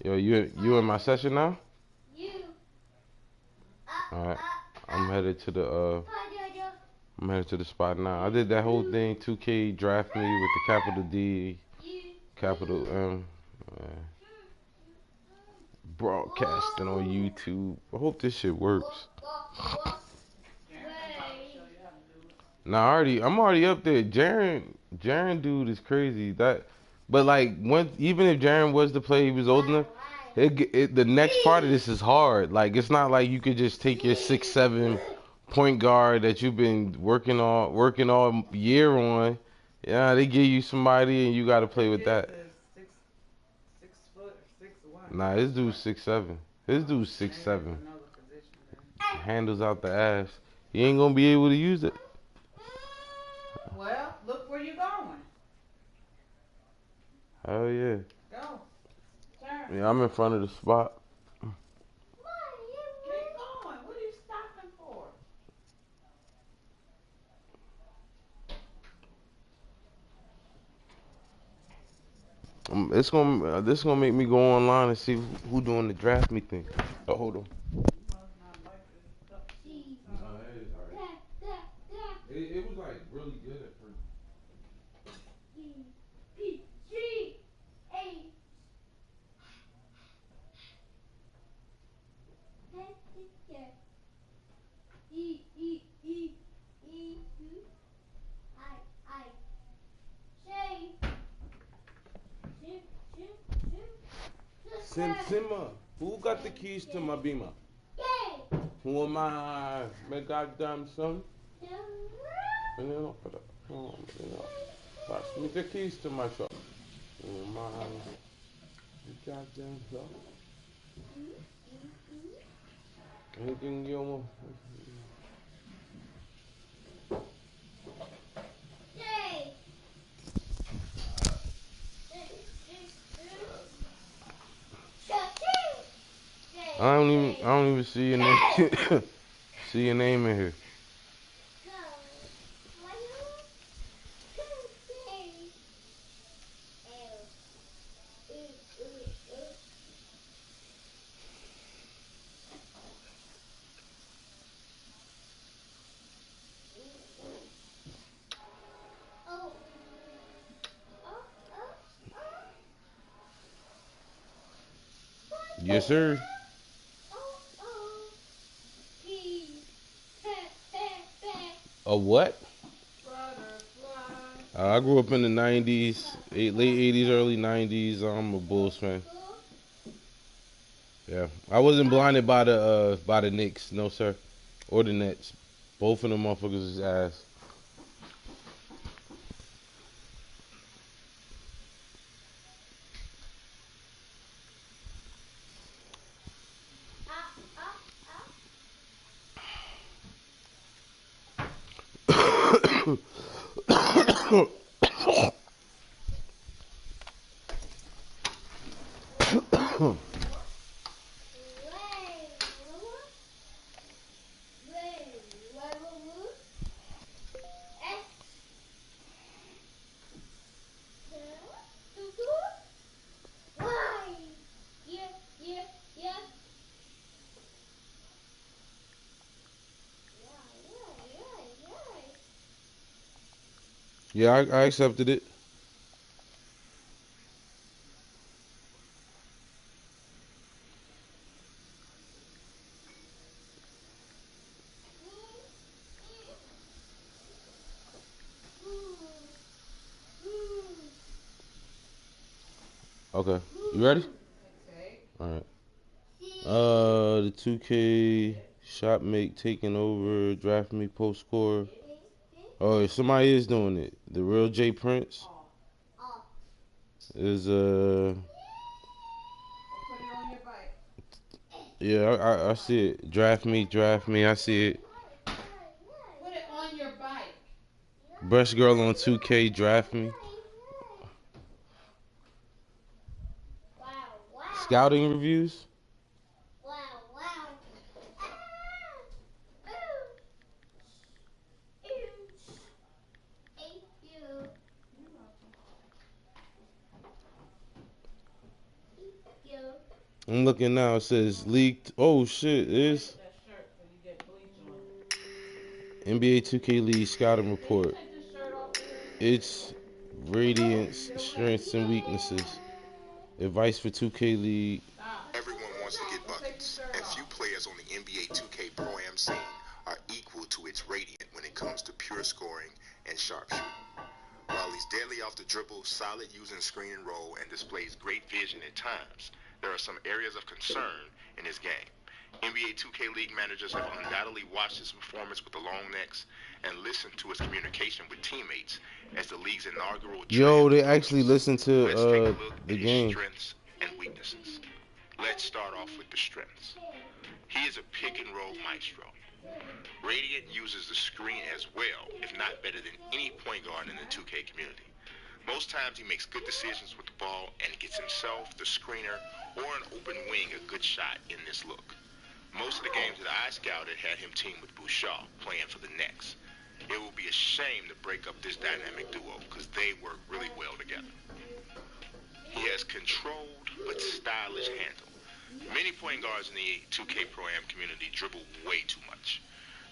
Yo, you in my session now? Alright. I'm headed to the I'm headed to the spot now. I did that whole thing, 2K draft me with the capital D, capital M. Uh, broadcasting on YouTube. I hope this shit works. Nah, I'm already up there. Jaren dude is crazy. But like, even if Jaren was to play, he was old enough. The next part of this is hard. Like, it's not like you could just take your 6'7" point guard that you've been working all year on. Yeah, they give you somebody and you got to play with that. Nah, his dude's 6'7". His dude's 6'7". Handles out the ass. He ain't gonna be able to use it. Well, look where you're going. Hell yeah. Go. Turn. Yeah, I'm in front of the spot. Keep going. What are you stopping for? This gonna make me go online and see who doing the draft me thing. Oh, hold on. It was like really good at first. Simma, who got the keys to my beamer? Who am I? My goddamn son? Pass me the keys to my shop. Who am I? The goddamn shop. Anything you want? I don't even see your name. See your name in here. Yes, sir. A what? I grew up in the 90s, late 80s, early 90s. I'm a Bulls fan. Yeah, I wasn't blinded by the Knicks, no sir, or the Nets. Both of them motherfuckers is ass. Yeah, I accepted it. Okay, you ready? Okay. All right. The 2K shop make taking over, draft me, post score. Oh, somebody is doing it. The real J Prince is Put it on your bike. yeah, I see it. Draft me. I see it. Put it on your bike. Brush girl on 2K, draft me. Scouting reviews. I'm looking now. It says leaked. Oh shit! It's That shirt so you get bleach on it. NBA 2K League scouting report. Take this shirt off of here. It's Radiant's strengths and weaknesses. Advice for 2K League. Stop. Everyone wants to get buckets, and few players on the NBA 2K Pro-Am scene are equal to its Radiant when it comes to pure scoring and sharpshooting. While he's deadly off the dribble, solid using screen and roll, and displays great vision at times, there are some areas of concern in his game. NBA 2K League managers have undoubtedly watched his performance with the long necks and listened to his communication with teammates as the league's inaugural Yo, they draft actually approaches. listened to Let's take a look the at his game. strengths and weaknesses. Let's start off with the strengths. He is a pick and roll maestro. Radiant uses the screen as well, if not better than any point guard in the 2K community. Most times he makes good decisions with the ball and gets himself, the screener, or an open wing a good shot in this look. Most of the games that I scouted had him team with Bouchard, playing for the Knicks. It will be a shame to break up this dynamic duo because they work really well together. He has controlled but stylish handle. Many point guards in the 2K Pro-Am community dribble way too much.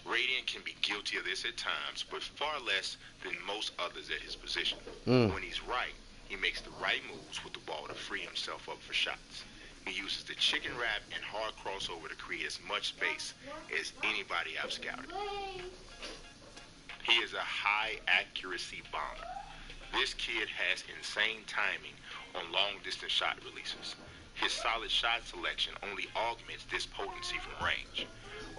Radiant can be guilty of this at times, but far less than most others at his position. When he's right, he makes the right moves with the ball to free himself up for shots. He uses the chicken wrap and hard crossover to create as much space as anybody I've scouted. He is a high accuracy bomber. This kid has insane timing on long distance shot releases. His solid shot selection only augments this potency from range.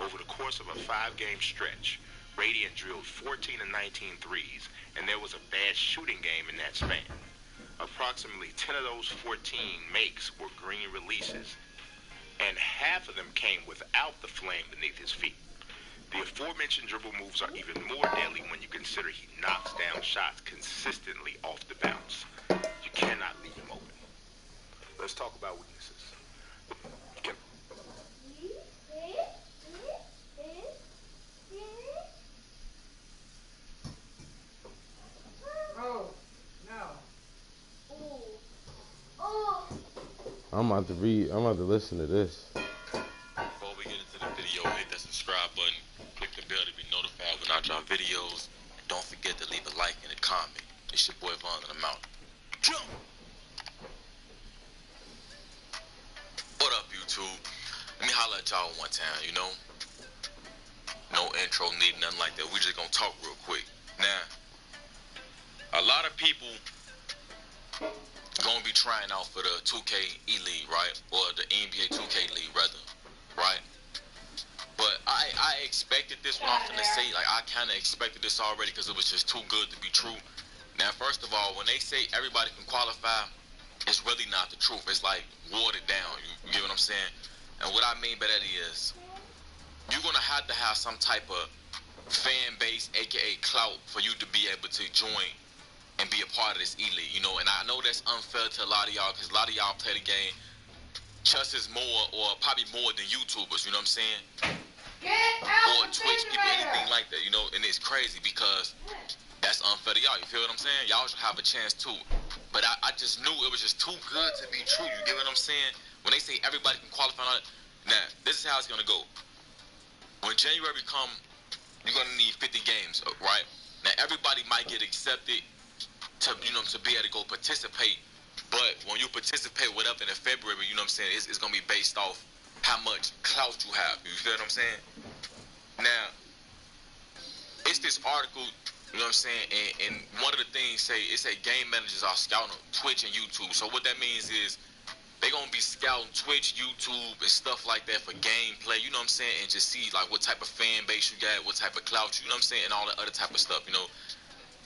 Over the course of a 5-game stretch, Radiant drilled 14 of 19 threes, and there was a bad shooting game in that span. Approximately 10 of those 14 makes were green releases, and half of them came without the flame beneath his feet. The aforementioned dribble moves are even more deadly when you consider he knocks down shots consistently off the bounce. You cannot leave him open. Let's talk about weaknesses. Oh, no. I'm about to listen to this. Before we get into the video, hit that subscribe button, click the bell to be notified when I drop videos, and don't forget to leave a like and a comment. It's your boy Vaughn and I'm out. Jump! What up, YouTube? Let me holler at y'all one time, you know? No intro needed, nothing like that. We just gonna talk real quick. Now, a lot of people gonna be trying out for the 2K E-League, right? Or the NBA 2K League, rather, right? But I expected this one. I'm finna say, like, I kind of expected this already because it was just too good to be true. Now, first of all, when they say everybody can qualify, it's really not the truth. It's like watered down. You get what I'm saying? And what I mean by that is, you're gonna have to have some type of fan base, aka clout, for you to be able to join and be a part of this E-League, you know. And I know that's unfair to a lot of y'all because a lot of y'all play the game just as more or probably more than YouTubers, you know what I'm saying? Or Twitch people, anything like that, you know. And it's crazy because that's unfair to y'all. You feel what I'm saying? Y'all should have a chance too. But I just knew it was just too good to be true. You get what I'm saying? When they say everybody can qualify on it, now this is how it's gonna go. When January come, you're gonna need 50 games, right? Now everybody might get accepted to, you know, to be able to go participate, but when you participate whatever in February, you know what I'm saying, it's gonna be based off how much clout you have. You feel what I'm saying? Now, it's this article, you know what I'm saying, and one of the things it say game managers are scouting Twitch and YouTube. So what that means is they gonna be scouting Twitch, YouTube, and stuff like that for gameplay, you know what I'm saying, and just see like what type of fan base you got, what type of clout, you know what I'm saying, and all that other type of stuff, you know,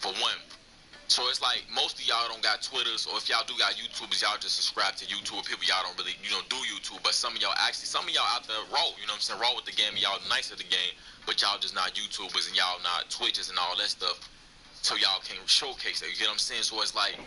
for one. So it's like most of y'all don't got Twitters, or if y'all do got YouTubers, y'all just subscribe to YouTube. People y'all don't really, you know, do YouTube, but some of y'all out there raw, you know what I'm saying, raw with the game, and y'all nice at the game, but y'all just not YouTubers and y'all not Twitches and all that stuff, so y'all can't showcase that, you get what I'm saying? So it's like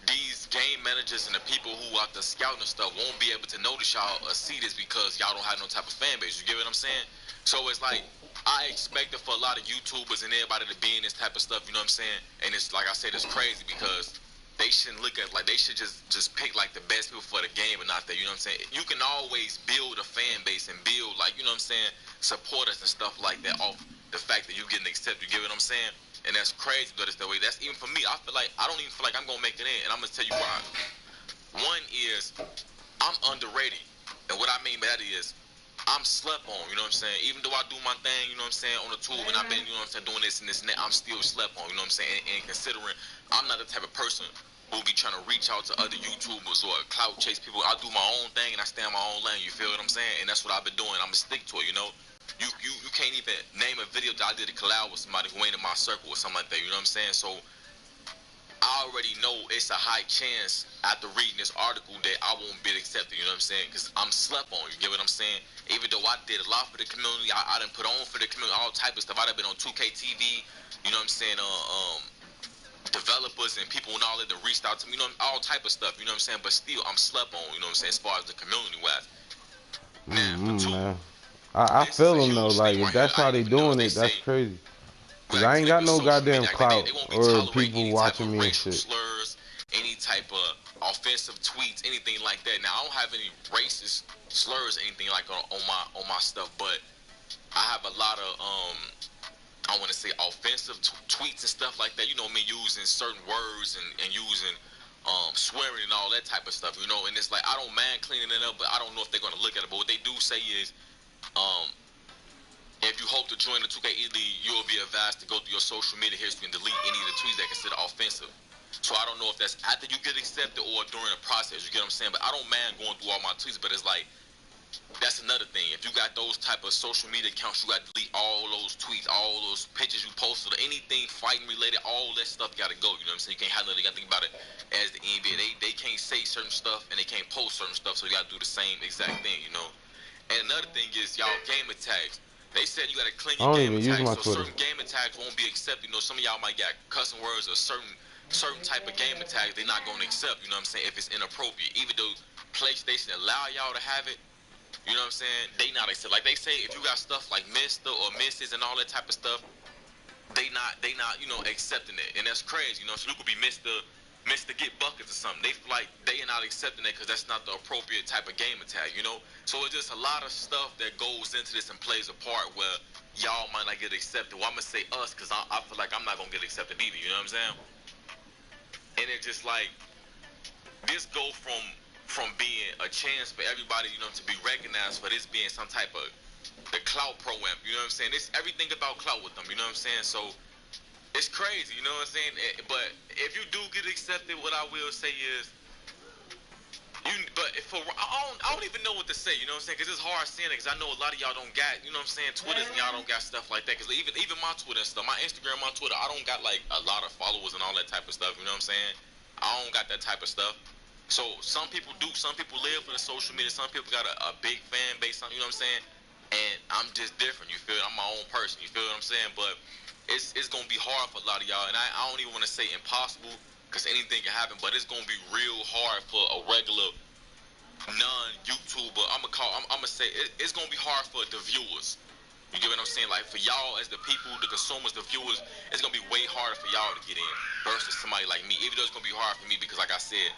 these game managers and the people who out there scouting and stuff won't be able to notice y'all or see this because y'all don't have no type of fan base, you get what I'm saying? So it's like, I expected for a lot of YouTubers and everybody to be in this type of stuff, you know what I'm saying? And it's like I said, it's crazy because they shouldn't look at, like, they should just pick, like, the best people for the game and not that, you know what I'm saying? You can always build a fan base and build, like, you know what I'm saying, supporters and stuff like that off the fact that you getting accepted, you get what I'm saying? And that's crazy that it's that way. That's even for me. I feel like, I don't even feel like I'm going to make it in, and I'm going to tell you why. One is, I'm underrated, and what I mean by that is, I'm slept on, you know what I'm saying? Even though I do my thing, you know what I'm saying, on the tube, and I've been, you know what I'm saying, doing this and this and that, I'm still slept on, you know what I'm saying? And considering I'm not the type of person who be trying to reach out to other YouTubers or clout chase people, I do my own thing and I stay in my own lane, you feel what I'm saying? And that's what I've been doing. I'm going to stick to it, you know? You can't even name a video that I did a collab with somebody who ain't in my circle or something like that, you know what I'm saying? So I already know it's a high chance after reading this article that I won't be accepted, you know what I'm saying? Because I'm slept on, you get what I'm saying? Even though I did a lot for the community, I done put on for the community, all type of stuff. I done been on 2K TV, you know what I'm saying? Developers and people and all that reached out to me, you know, all type of stuff, you know what I'm saying? But still, I'm slept on, you know what I'm saying, as far as the community wise. Now, for two, Man. I this is feel a them though. huge Like thing if right here. that's I how didn't they even know doing they it, that's say, crazy. Cause like, I ain't click got with no social goddamn media, like clout they won't be or tolerating people any type watching of me and racial shit. slurs, any type of offensive tweets, anything like that. Now, I don't have any racist slurs, anything like on my stuff, but I have a lot of I want to say offensive tweets and stuff like that. You know me using certain words and using swearing and all that type of stuff. You know, and it's like I don't mind cleaning it up, but I don't know if they're gonna look at it. But what they do say is, um, if you hope to join the 2K Elite, you'll be advised to go through your social media history and delete any of the tweets that consider offensive. So I don't know if that's after you get accepted or during the process. You get what I'm saying? But I don't mind going through all my tweets. But it's like that's another thing. If you got those type of social media accounts, you got to delete all those tweets, all those pictures you posted, anything fighting related, all that stuff got to go. You know what I'm saying? You can't have nothing. You got to think about it as the NBA. They can't say certain stuff and they can't post certain stuff. So you got to do the same exact thing. You know. And another thing is y'all gamer tags. They said you gotta clean I your don't gamer even use tags, my so Twitter. certain gamer tags won't be accepted. You know, some of y'all might get cussing words or certain type of gamer tags they're not gonna accept. You know what I'm saying? If it's inappropriate, even though PlayStation allow y'all to have it, you know what I'm saying? They not accept. Like they say, if you got stuff like Mister or Mrs. and all that type of stuff, they not you know accepting it, and that's crazy. You know, so you could be Mr. Get Buckets or something. They feel like they are not accepting it because that's not the appropriate type of game attack, you know? So it's just a lot of stuff that goes into this and plays a part where y'all might not get accepted. Well, I'm going to say us because I feel like I'm not going to get accepted either, you know what I'm saying? And it's just like, this go from being a chance for everybody, you know, to be recognized for this being some type of the clout program, you know what I'm saying? It's everything about clout with them, you know what I'm saying? So it's crazy, you know what I'm saying? But if you do get accepted, what I will say is, I don't even know what to say, you know what I'm saying? Because it's hard saying it, because I know a lot of y'all don't got, you know what I'm saying, Twitters and y'all don't got stuff like that. Because even my Twitter and stuff, my Instagram, my Twitter, I don't got like a lot of followers and all that type of stuff, you know what I'm saying? I don't got that type of stuff. So some people do, some people live for the social media, some people got a big fan base, you know what I'm saying? And I'm just different, you feel? I'm my own person, you feel what I'm saying? But it's gonna be hard for a lot of y'all, and I don't even want to say impossible, because anything can happen, but it's gonna be real hard for a regular non-YouTuber. I'm gonna say it's gonna be hard for the viewers. You get what I'm saying? Like for y'all as the people, the consumers, the viewers, it's gonna be way harder for y'all to get in versus somebody like me. Even though it's gonna be hard for me because, like I said,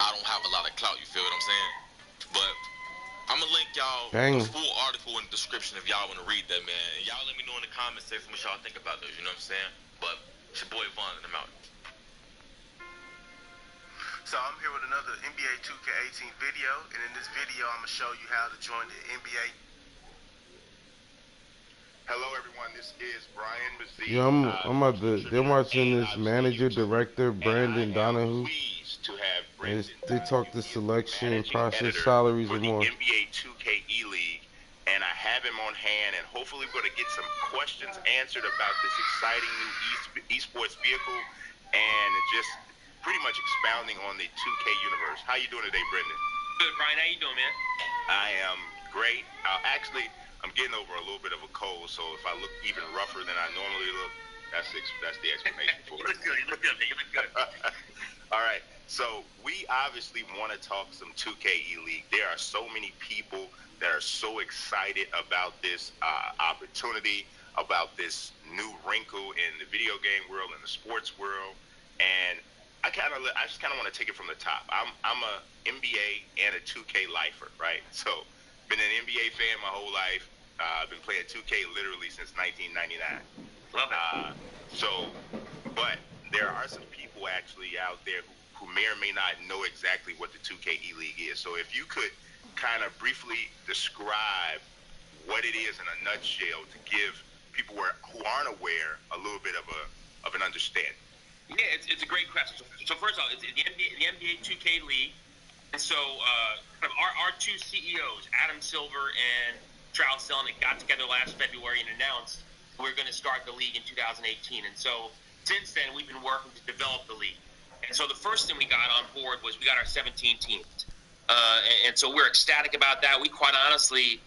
I don't have a lot of clout. You feel what I'm saying? But I'm gonna link y'all the Dang. full article in the description if y'all wanna read that, man. And y'all let me know in the comments section what y'all think about this. You know what I'm saying? But it's your boy Vaughn and I'm out. So I'm here with another NBA 2K18 video, and in this video I'm going to show you how to join the NBA. Hello, everyone. This is Brian Mazie. Yeah, I'm about to. They're watching this manager, director, Brandon Donahue. Pleased to have And Brendan they talk the Donahue, selection, managing process, editor salaries, for and the more. NBA 2K E-League, and I have him on hand, and hopefully we're going to get some questions answered about this exciting new esports vehicle, and just pretty much expounding on the 2K universe. How you doing today, Brendan? Good, Brian. How you doing, man? I am great. Actually, I'm getting over a little bit of a cold, so if I look even rougher than I normally look, that's the explanation for it. You look good. You look good, man. You look good. All right. So we obviously want to talk some 2K E-League. There are so many people that are so excited about this opportunity, about this new wrinkle in the video game world and the sports world. And I I just kind of want to take it from the top. I'm a NBA and a 2K lifer, right? So, been an NBA fan my whole life. I've been playing 2K literally since 1999. Love it. But there are some people actually out there who may or may not know exactly what the 2K E-League is. So if you could kind of briefly describe what it is in a nutshell to give people who aren't aware a little bit of an understanding. Yeah, it's a great question. So first off, it's the NBA 2K League. And so kind of our two CEOs, Adam Silver and Charles Selnick, got together last February and announced we're going to start the league in 2018. And so since then, we've been working to develop the league. And so the first thing we got on board was we got our 17 teams. And so we're ecstatic about that. We quite honestly,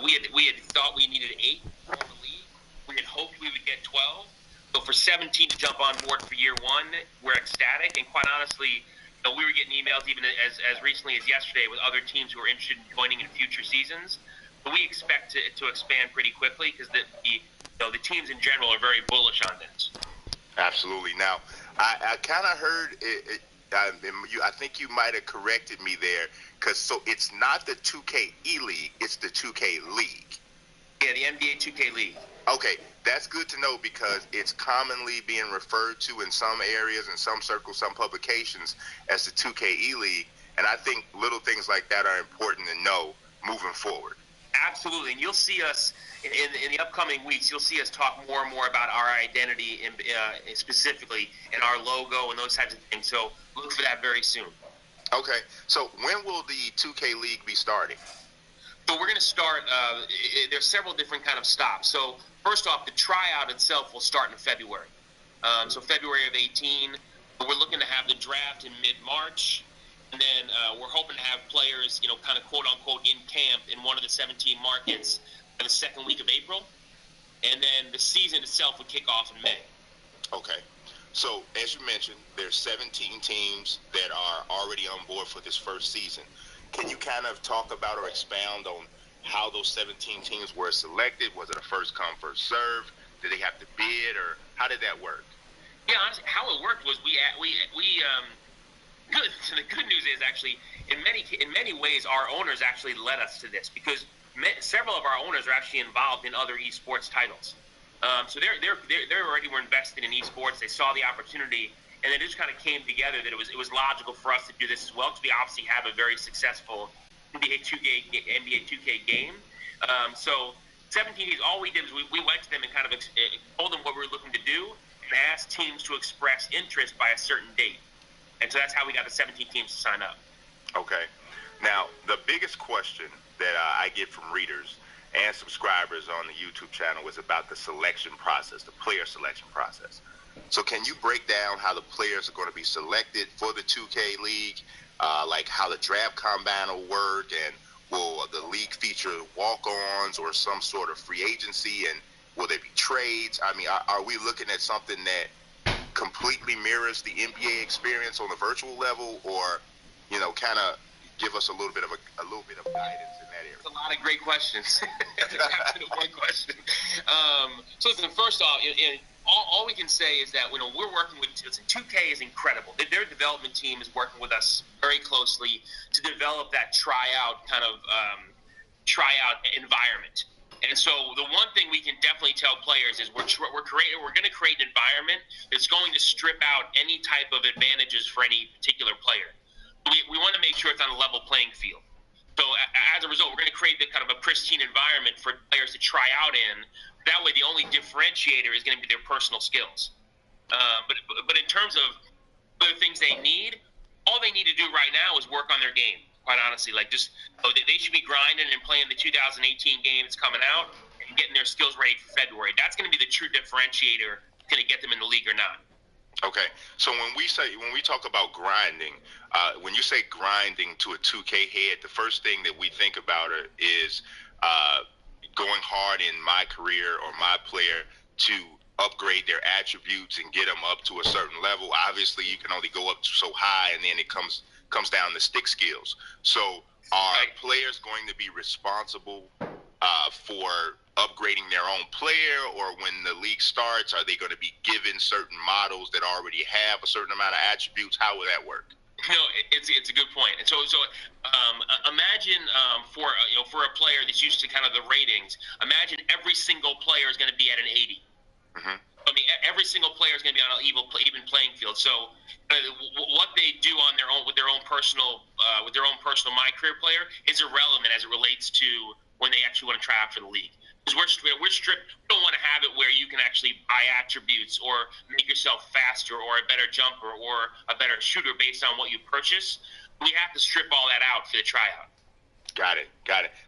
we had thought we needed 8 for the league. We had hoped we would get 12. So for 17 to jump on board for year one, we're ecstatic. And quite honestly, we were getting emails even as recently as yesterday with other teams who are interested in joining in future seasons. But we expect to expand pretty quickly because the teams in general are very bullish on this. Absolutely. Now, I kind of heard it. I think you might have corrected me there, because it's not the 2K E-League, it's the 2K League. Yeah, the NBA 2K League. Okay, that's good to know, because it's commonly being referred to in some areas, in some circles, some publications as the 2K E-League, and I think little things like that are important to know moving forward. Absolutely, and you'll see us in the upcoming weeks. You'll see us talk more and more about our identity, specifically, and our logo and those types of things. So look for that very soon. Okay, so when will the 2K League be starting? So we're going to start. There's several different kind of stops. So first off, the tryout itself will start in February. So February of 18. We're looking to have the draft in mid-March. And then we're hoping to have players, kind of quote-unquote in camp in one of the 17 markets for the second week of April. And then the season itself would kick off in May. Okay. So, as you mentioned, there's 17 teams that are already on board for this first season. Can you kind of talk about or expound on how those 17 teams were selected? Was it a first-come, first-served? Did they have to bid, or how did that work? Yeah, honestly, how it worked was So the good news is actually, in many ways, our owners actually led us to this, because several of our owners are actually involved in other esports titles. So they already were invested in esports. They saw the opportunity, and it just kind of came together that it was logical for us to do this as well, because we obviously have a very successful NBA 2K game. So 17 teams, all we did was we went to them and kind of told them what we were looking to do, and asked teams to express interest by a certain date. And so that's how we got the 17 teams to sign up. Okay. Now, the biggest question that I get from readers and subscribers on the YouTube channel is about the selection process, the player selection process. So can you break down how the players are going to be selected for the 2K League, like how the draft combine will work, and will the league feature walk-ons or some sort of free agency, and will there be trades? I mean, are we looking at something that completely mirrors the NBA experience on the virtual level, or kind of give us a little bit of guidance in that area? That's a lot of great questions. That's exactly one question. So listen, first off, all we can say is that we're working with 2K is incredible. Their development team is working with us very closely to develop that tryout environment. And so the one thing we can definitely tell players is we're going to create an environment that's going to strip out any type of advantages for any particular player. We want to make sure it's on a level playing field. So as a result, we're going to create kind of a pristine environment for players to try out in. That way, the only differentiator is going to be their personal skills. But in terms of other things they need, all they need to do right now is work on their game. Quite honestly, they should be grinding and playing the 2018 game that's coming out and getting their skills ready for February. That's going to be the true differentiator, going to get them in the league or not. Okay, so when we talk about grinding, when you say grinding to a 2K head, the first thing that we think about is going hard in my career or my player to upgrade their attributes and get them up to a certain level. Obviously, you can only go up so high, and then it comes down to stick skills. So are players going to be responsible for upgrading their own player, or when the league starts, are they going to be given certain models that already have a certain amount of attributes? How will that work? It's a good point. And so imagine for a player that's used to kind of the ratings, imagine every single player is going to be at an 80. Mm-hmm. I mean, every single player is going to be on an even playing field. So what they do on their own with their own personal My Career player is irrelevant as it relates to when they actually want to try out for the league. Because we're strict. We don't want to have it where you can actually buy attributes or make yourself faster or a better jumper or a better shooter based on what you purchase. We have to strip all that out for the tryout. Got it.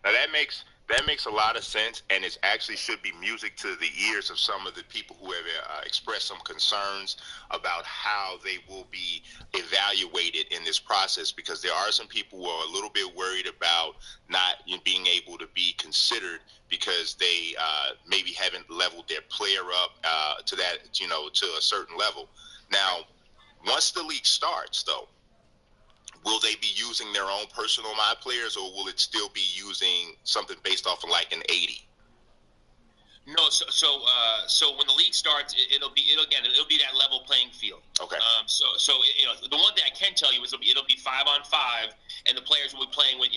Now that makes a lot of sense, and it actually should be music to the ears of some of the people who have expressed some concerns about how they will be evaluated in this process, because there are some people who are a little bit worried about not being able to be considered because they maybe haven't leveled their player up to that, to a certain level. Now, once the league starts, though, will they be using their own personal My Players, or will it still be using something based off of like an 80? No, so when the league starts, it'll be that level playing field. Okay. So the one thing I can tell you is it'll be 5-on-5, and the players will be playing with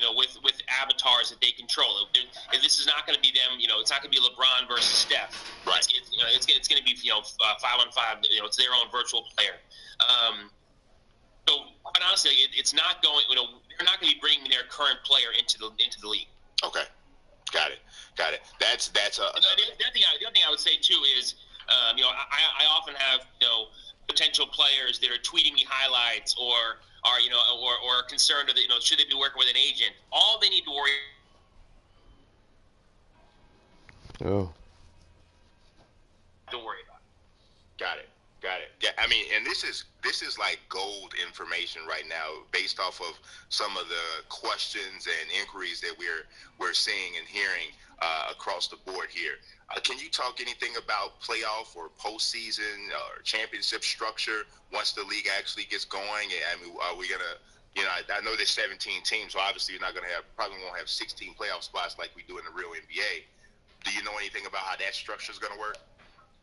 avatars that they control. This is not going to be them. It's not going to be LeBron versus Steph. Right. It's going to be 5-on-5. It's their own virtual player. So quite honestly, it's not going. They're not going to be bringing their current player into the league. Okay. Got it. That's a. The other thing I would say too is, I often have potential players that are tweeting me highlights or are concerned of should they be working with an agent. All they need to worry. Oh. Don't worry about. Got it. Yeah, I mean, and this is like gold information right now, based off of some of the questions and inquiries that we're seeing and hearing across the board here. Can you talk anything about playoff or postseason or championship structure once the league actually gets going? I mean, are we gonna? I know there's 17 teams, so obviously you're not gonna probably won't have 16 playoff spots like we do in the real NBA. Do you know anything about how that structure is gonna work?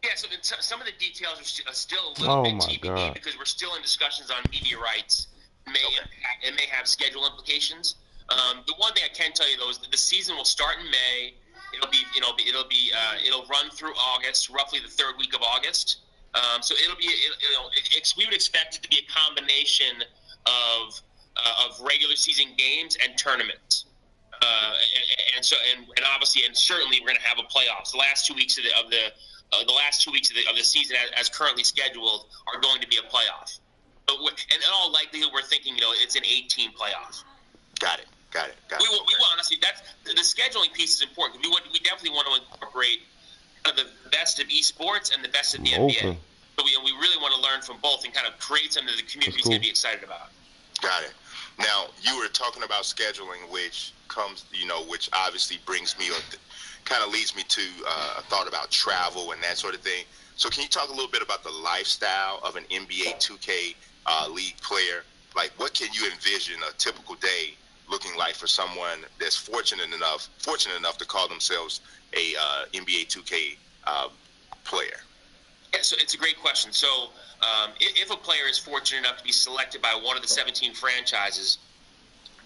Yeah, so some of the details are still a little bit TBD God. because we're still in discussions on media rights. It may have schedule implications. The one thing I can tell you though is that the season will start in May. It'll run through August, roughly the third week of August. So we would expect it to be a combination of regular season games and tournaments. And obviously and certainly we're going to have a playoffs. The last 2 weeks of the season, as currently scheduled, are going to be a playoff. But in all likelihood, we're thinking, it's an 18 playoff. Got it. We honestly, that's the scheduling piece is important. We definitely want to incorporate the best of esports and the best of the NBA. So we really want to learn from both and kind of create something that the community is going to be excited about. Got it. Now, you were talking about scheduling, which comes, which obviously brings me, kind of leads me to a thought about travel and that sort of thing. So can you talk a little bit about the lifestyle of an NBA 2K league player? Like, what can you envision a typical day looking like for someone that's fortunate enough to call themselves a NBA 2K player? Yeah, so it's a great question. So if a player is fortunate enough to be selected by one of the 17 franchises,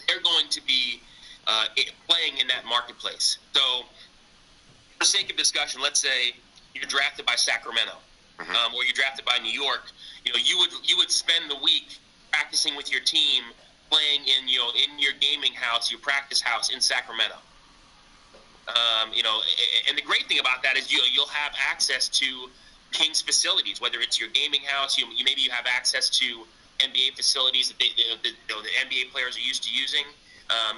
they're going to be playing in that marketplace. So for the sake of discussion, let's say you're drafted by Sacramento, or you're drafted by New York. You would spend the week practicing with your team, playing in your gaming house, your practice house in Sacramento. And the great thing about that is you'll have access to King's facilities, whether it's your gaming house, maybe you have access to NBA facilities that the NBA players are used to using.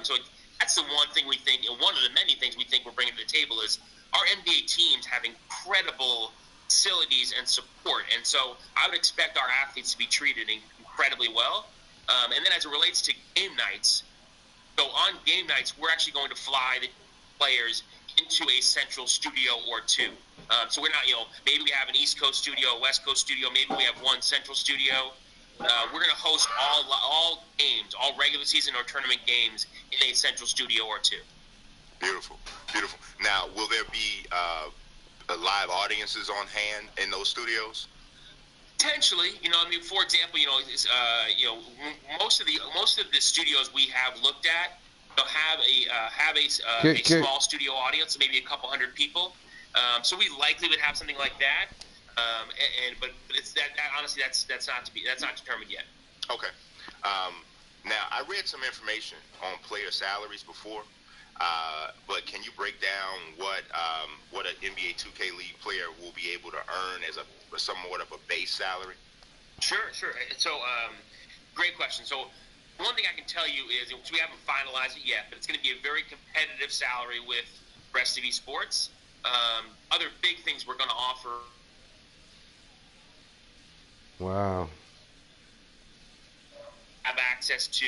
So that's the one thing we think, and one of the many things we think we're bringing to the table is our NBA teams have incredible facilities and support. And so I would expect our athletes to be treated incredibly well. And then as it relates to game nights, so on game nights, we're actually going to fly the players into a central studio or two. So we're not, maybe we have an East Coast studio, a West Coast studio, maybe we have one central studio. We're going to host all games, all regular season or tournament games in a central studio or two. Beautiful, beautiful. Now, will there be live audiences on hand in those studios? Potentially, I mean, for example, most of the studios we have looked at, a Can, small studio audience, maybe a couple hundred people. So we likely would have something like that. But it's that honestly, that's not determined yet. Okay. Now, I read some information on player salaries before, but can you break down what an NBA 2K League player will be able to earn as a somewhat of a base salary? Sure. So, great question. So, one thing I can tell you is we haven't finalized it yet, but it's going to be a very competitive salary with Rest of Esports. Other big things we're going to offer. wow. Have access to,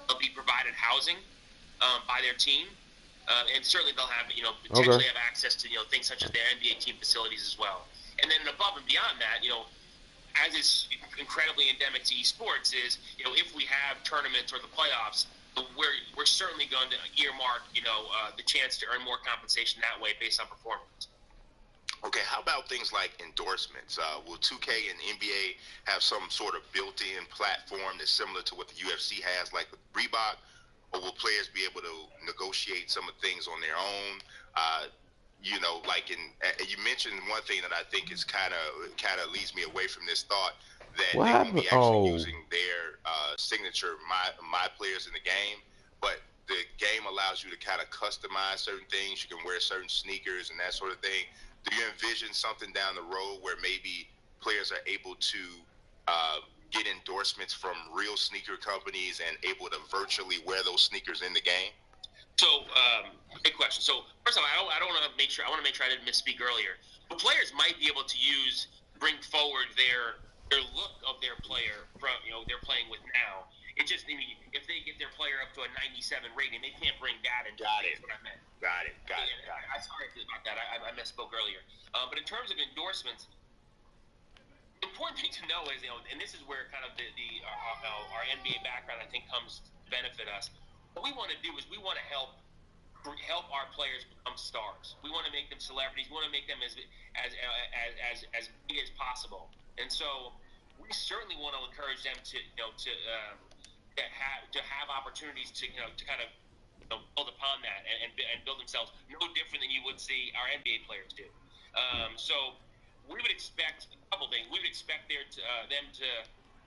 they'll be provided housing by their team, and certainly they'll have, potentially have access to, things such as their NBA team facilities as well. And then above and beyond that, as is incredibly endemic to esports, is if we have tournaments or the playoffs, we're certainly going to earmark the chance to earn more compensation that way based on performance. Okay, how about things like endorsements? Will 2K and NBA have some sort of built-in platform that's similar to what the UFC has, like with Reebok, or will players be able to negotiate some of the things on their own? Like you mentioned one thing that I think is kind of leads me away from this thought that What they won't happened? be actually Oh, using their signature, my players in the game, but the game allows you to kind of customize certain things. You can wear certain sneakers and that sort of thing. Do you envision something down the road where maybe players are able to get endorsements from real sneaker companies and able to virtually wear those sneakers in the game? So, great question. So, first of all, I want to make sure I didn't misspeak earlier. The players might be able to bring forward their look of their player from they're playing with now. It just, if they get their player up to a 97 rating, they can't bring that into Got it. That's what I meant. Got it. I'm sorry about that. I misspoke earlier. But in terms of endorsements, the important thing to know is, and this is where kind of our NBA background I think comes to benefit us. What we want to do is we want to help our players become stars. We want to make them celebrities. We want to make them as big as possible. And so we certainly want to encourage them to have opportunities to kind of build upon that and build themselves no different than you would see our NBA players do. So we would expect a couple things. We would expect them to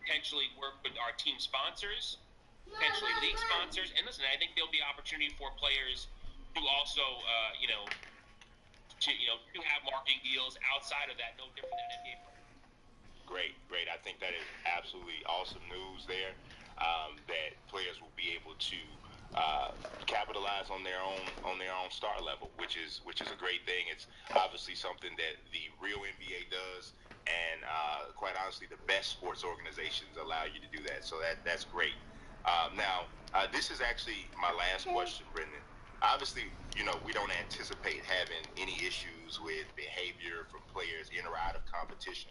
potentially work with our team sponsors, potentially league sponsors, and listen, I think there'll be opportunity for players to also, to have marketing deals outside of that, no different than NBA players. Great. I think that is absolutely awesome news there. That players will be able to capitalize on their own star level, which is a great thing. It's obviously something that the real NBA does, and quite honestly, the best sports organizations allow you to do that. So that's great. Now, this is actually my last question, Brendan. Obviously, we don't anticipate having any issues with behavior from players in or out of competition.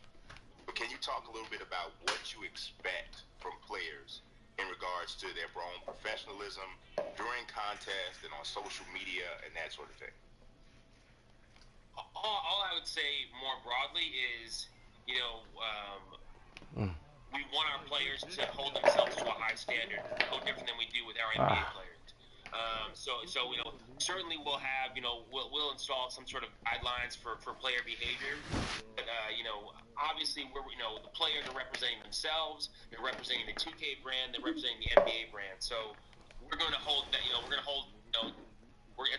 But can you talk a little bit about what you expect from players in regards to their own professionalism during contests and on social media and that sort of thing? All I would say more broadly is, we want our players to hold themselves to a high standard, no different than we do with our NBA players. So certainly we'll have, we'll install some sort of guidelines for player behavior. But obviously the players are representing themselves. They're representing the 2K brand. They're representing the NBA brand. So we're going to hold that. It's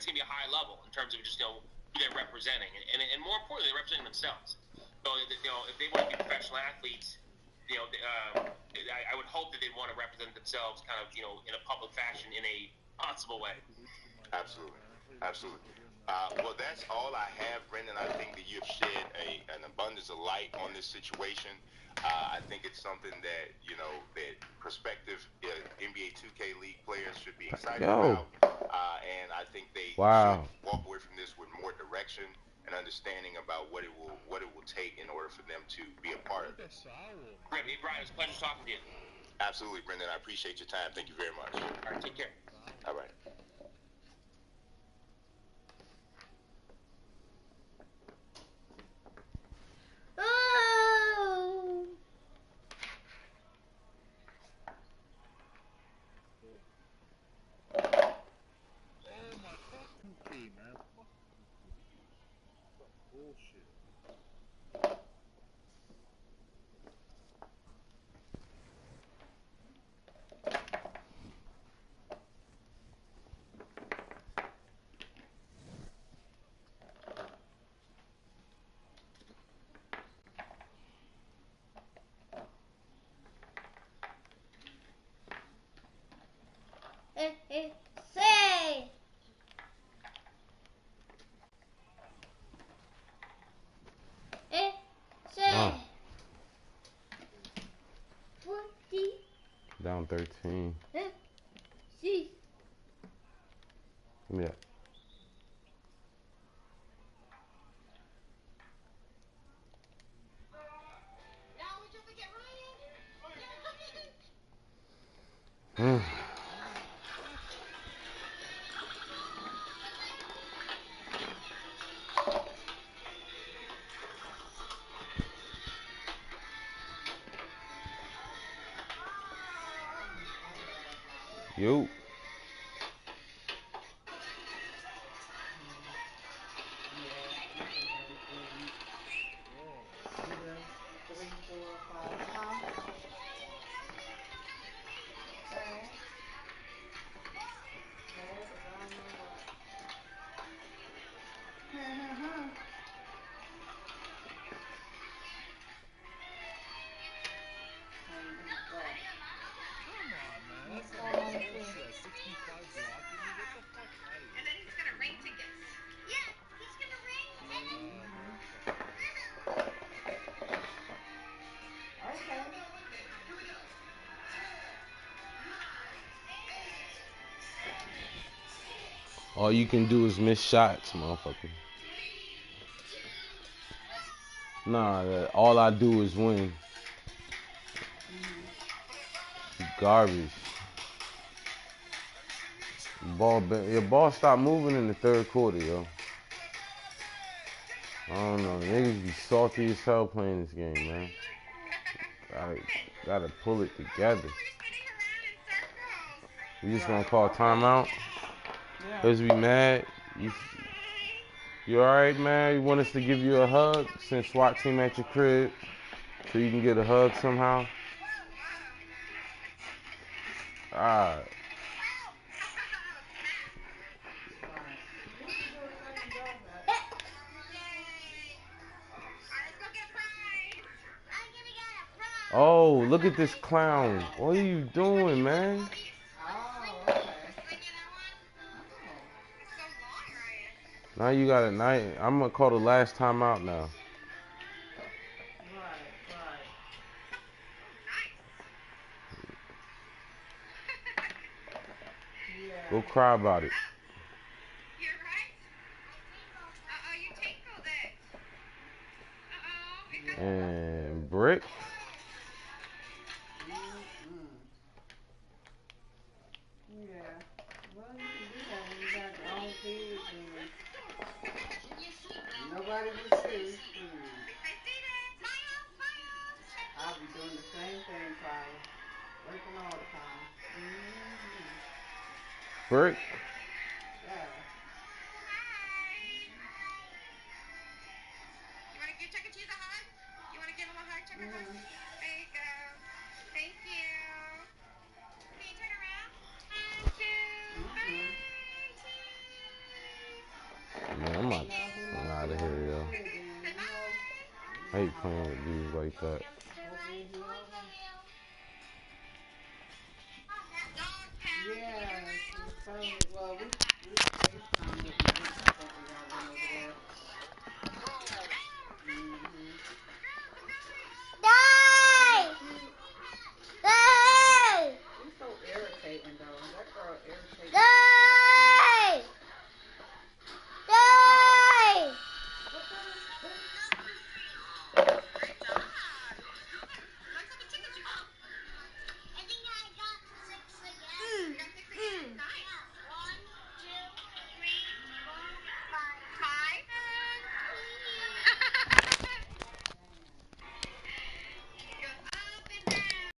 going to be a high level in terms of just who they're representing, and more importantly, they're representing themselves. So if they want to be professional athletes, I would hope that they'd want to represent themselves kind of in a public fashion in a responsible way. Absolutely. Well, that's all I have, Brendan. I think that you've shed an abundance of light on this situation. I think it's something that that prospective NBA 2K League players should be excited about, and I think they should walk away from this with more direction and understanding about what it will take in order for them to be a part of this. Great, Brian. It's a pleasure talking to you. Absolutely, Brendan. I appreciate your time. Thank you very much. All right, take care. All right. Say. Oh, 40. down 13. See. Give me that. Yo. Three, 4, 5. Huh? All you can do is miss shots, motherfucker. Nah, all I do is win. Garbage. Your ball stopped moving in the third quarter, yo. I don't know. Niggas be salty as hell playing this game, man. Gotta pull it together. We just gonna call timeout? Yeah. Cause we mad? You alright, man? You want us to give you a hug since SWAT team at your crib? So you can get a hug somehow? Alright. Oh, look at this clown. What are you doing, man? Oh, okay. Now you got a night. I'm gonna call the last time out now. Right, right. Yeah. Go cry about it. And Brick. Yeah. Well, you can do that when you got your own kids and nobody will see. I'll be doing the same thing, Tyler. Working all the time. Brick. Yeah. Man, I'm out of here, yo. I hate playing with dudes like that. Yeah, she was telling me